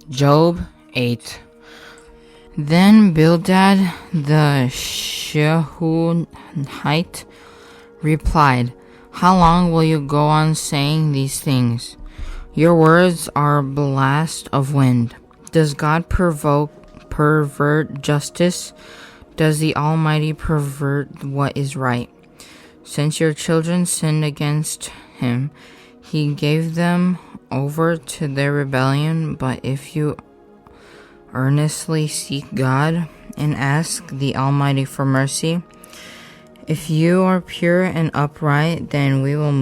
Job 8. Then Bildad the Shuhite replied, "How long will you go on saying these things? Your words are a blast of wind. Does God pervert justice? Does the Almighty pervert what is right? Since your children sinned against him, he gave them over to their rebellion. But if you earnestly seek God and ask the Almighty for mercy, if you are pure and upright, then we will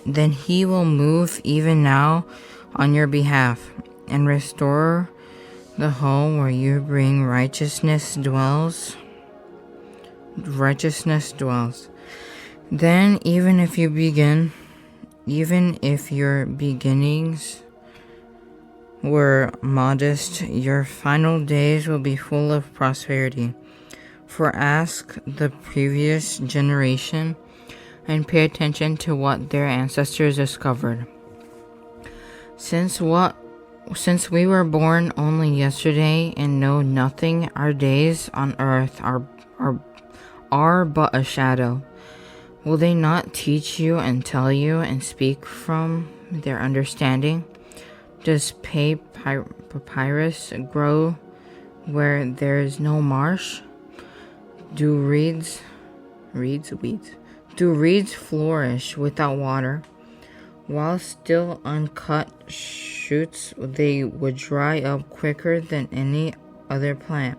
then he will move even now on your behalf and restore the home where you bring righteousness dwells. Then even if your beginnings were modest, your final days will be full of prosperity. For ask the previous generation and pay attention to what their ancestors discovered. Since we were born only yesterday and know nothing, our days on earth are but a shadow. Will they not teach you and tell you and speak from their understanding? Does papyrus grow where there is no marsh? Do reeds flourish without water? While still uncut shoots, they would dry up quicker than any other plant.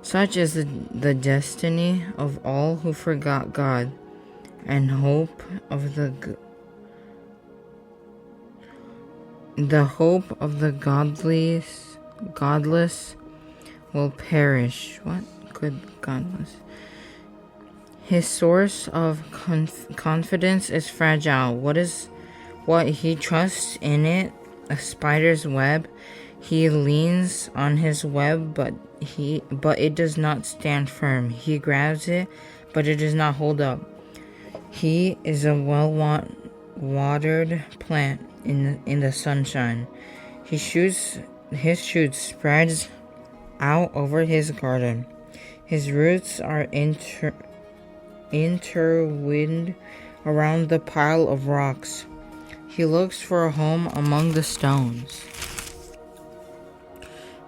Such is the destiny of all who forgot God, and hope of the godless will perish. What? Good godless. His source of confidence is fragile. What he trusts in it? A spider's web. He leans on his web, but it does not stand firm. He grabs it, but it does not hold up. He is a well-watered plant in the sunshine. His shoots spreads out over his garden. His roots are intertwined around the pile of rocks. He looks for a home among the stones.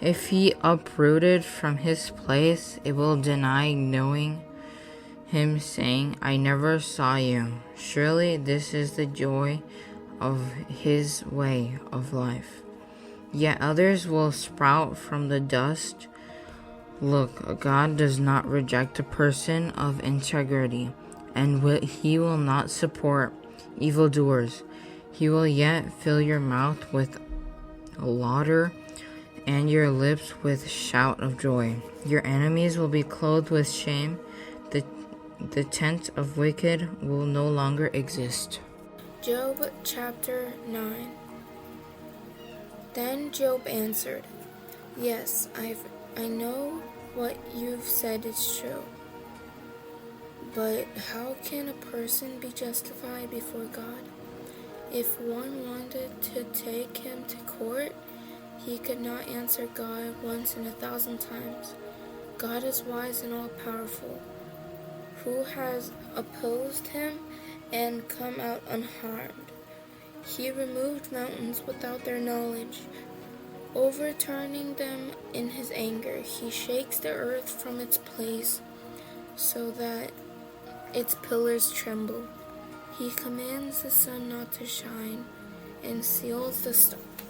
If he uprooted from his place, it will deny knowing him, saying, "I never saw you." Surely this is the joy of his way of life. Yet others will sprout from the dust. Look, God does not reject a person of integrity, and he will not support evildoers. He will yet fill your mouth with laughter and your lips with shout of joy. Your enemies will be clothed with shame. The tent of wicked will no longer exist. Job chapter 9. Then Job answered, "Yes, I know what you've said is true. But how can a person be justified before God? If one wanted to take him to court, he could not answer God once in 1,000 times. God is wise and all-powerful. Who has opposed him and come out unharmed? He removed mountains without their knowledge, overturning them in his anger. He shakes the earth from its place so that its pillars tremble. He commands the sun not to shine and seals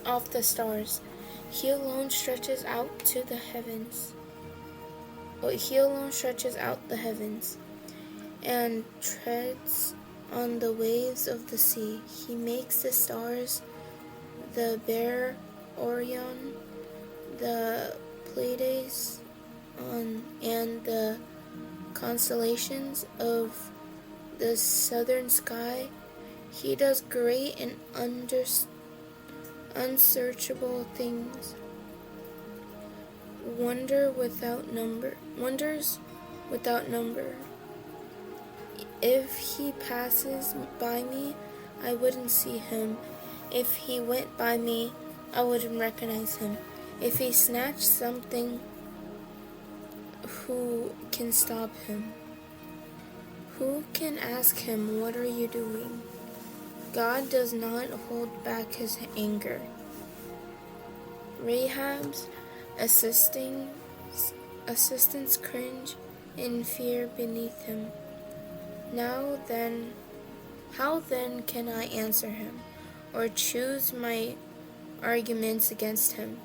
off the stars. He alone stretches out the heavens and treads on the waves of the sea. He makes the stars, the bare Orion, the Pleiades, and the constellations of the southern sky. He does great and unsearchable things. Wonders without number. If he passes by me, I wouldn't see him. If he went by me, I wouldn't recognize him. If he snatched something, who can stop him? Who can ask him, "What are you doing?" God does not hold back his anger. Rahab's assistants cringe in fear beneath him. How then can I answer him, or choose my arguments against him?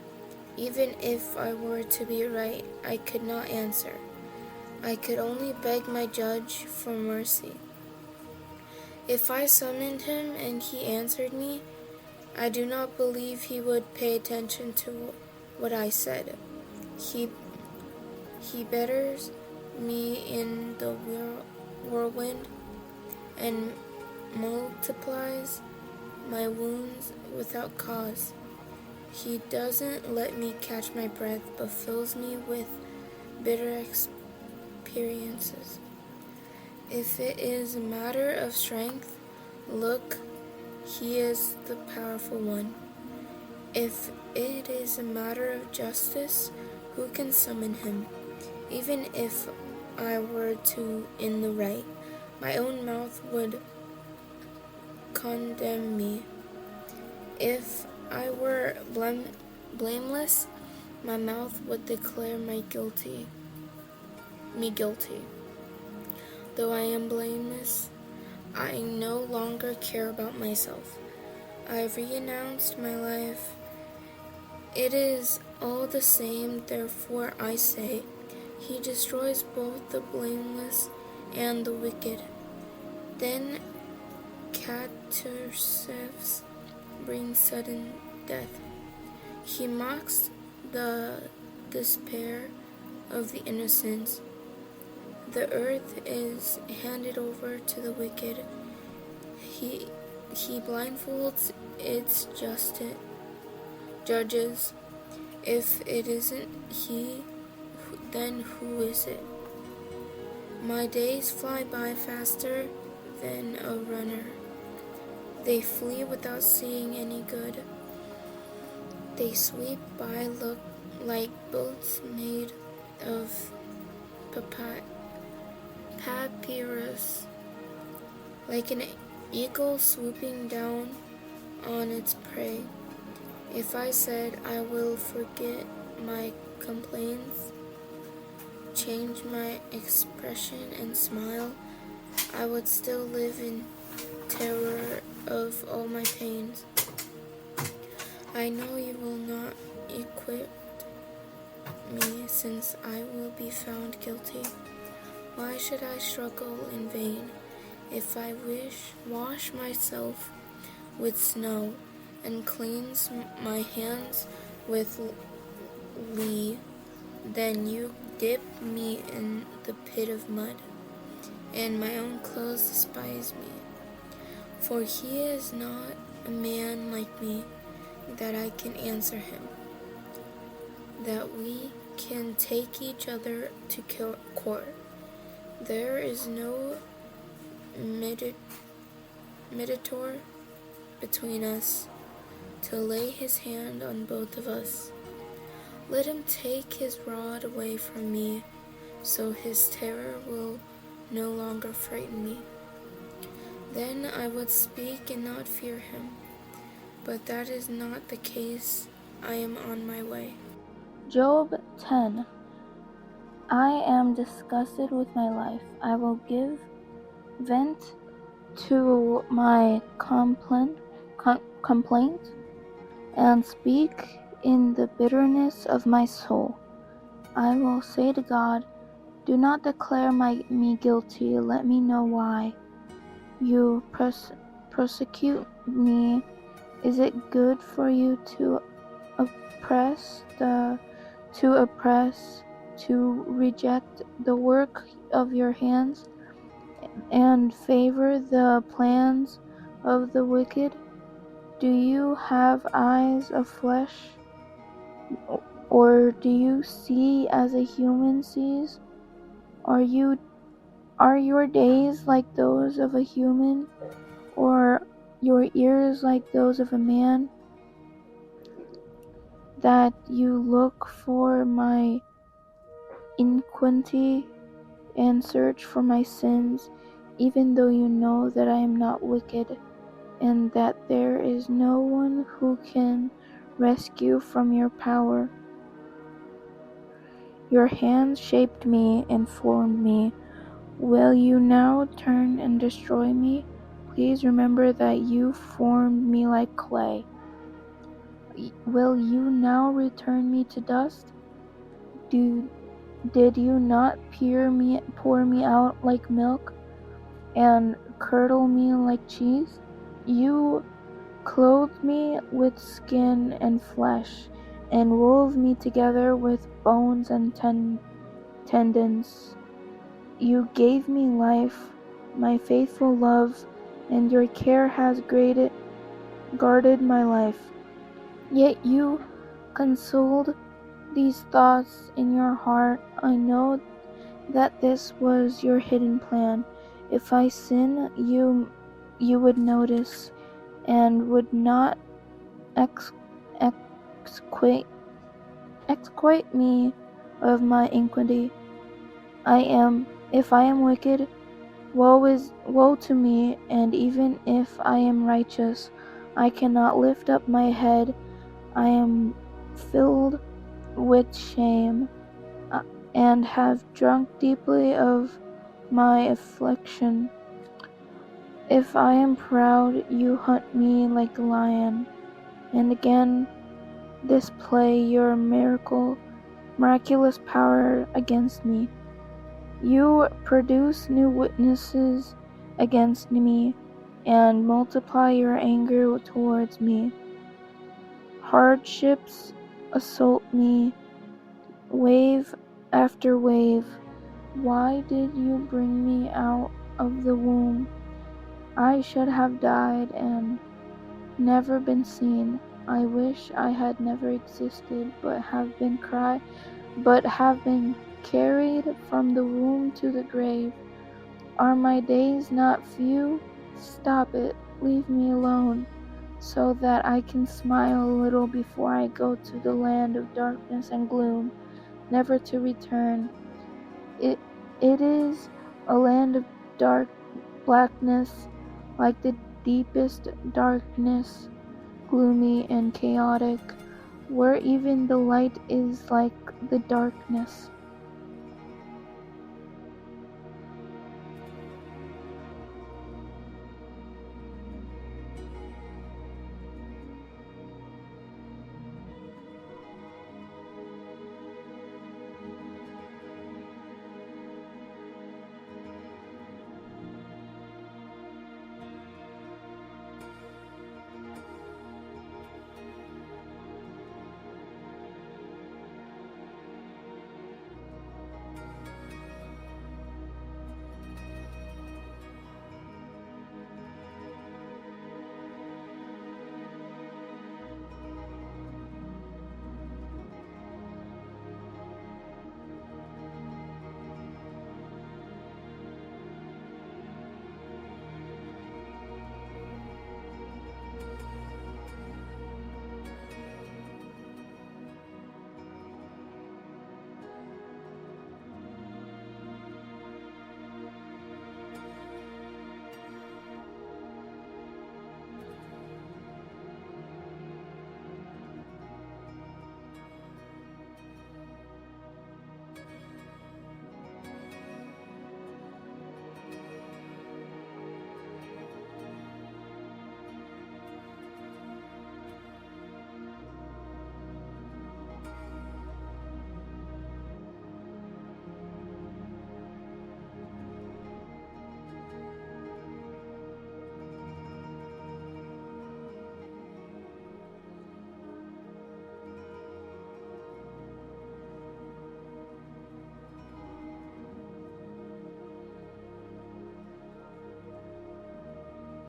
Even if I were to be right, I could not answer. I could only beg my judge for mercy. If I summoned him and he answered me, I do not believe he would pay attention to what I said. He betters me in the whirlwind and multiplies my wounds without cause. He doesn't let me catch my breath, but fills me with bitter experiences. If it is a matter of strength, look, he is the powerful one. If it is a matter of justice, who can summon him? Even if I were in the right, my own mouth would condemn me. If I were blameless, my mouth would declare me guilty. Though I am blameless, I no longer care about myself. I have renounced my life. It is all the same, therefore I say, he destroys both the blameless and the wicked. Then catastrophes bring sudden death. He mocks the despair of the innocent. The earth is handed over to the wicked. He blindfolds its judges. If it isn't he, then who is it? My days fly by faster than a runner. They flee without seeing any good. They sweep by like boats made of papyrus, like an eagle swooping down on its prey. If I said I will forget my complaints, change my expression and smile, I would still live in terror of all my pains. I know you will not acquit me, since I will be found guilty. Why should I struggle in vain? If I wash myself with snow and cleanse my hands with lye, then you dip me in the pit of mud, and my own clothes despise me. For he is not a man like me, that I can answer him, that we can take each other to court. There is no mediator between us to lay his hand on both of us. Let him take his rod away from me, so his terror will no longer frighten me. Then I would speak and not fear him, but that is not the case. I am on my way. Job 10. I am disgusted with my life. I will give vent to my complaint and speak in the bitterness of my soul. I will say to God, do not declare me guilty. Let me know why. You prosecute me. Is it good for you to to reject the work of your hands, and favor the plans of the wicked? Do you have eyes of flesh, or do you see as a human sees? Are your days like those of a human, or your ears like those of a man, that you look for my iniquity and search for my sins, even though you know that I am not wicked, and that there is no one who can rescue from your power. Your hands shaped me and formed me. Will you now turn and destroy me? Please remember that you formed me like clay. Will you now return me to dust? Did you not pour me out like milk and curdle me like cheese? You clothed me with skin and flesh, and wove me together with bones and tendons. You gave me life, my faithful love, and your care has guarded my life. Yet you concealed these thoughts in your heart. I know that this was your hidden plan. If I sin, you would notice and would not exquate me of my iniquity. If I am wicked, woe to me, and even if I am righteous, I cannot lift up my head. I am filled with shame, and have drunk deeply of my affliction. If I am proud, you hunt me like a lion, and again display your miraculous power against me. You produce new witnesses against me, and multiply your anger towards me. Hardships assault me, wave after wave. Why did you bring me out of the womb? I should have died and never been seen. I wish I had never existed, but have been carried from the womb to the grave. Are my days not few? Stop it, leave me alone, so that I can smile a little before I go to the land of darkness and gloom, never to return. It is a land of blackness, like the deepest darkness, gloomy and chaotic, where even the light is like the darkness.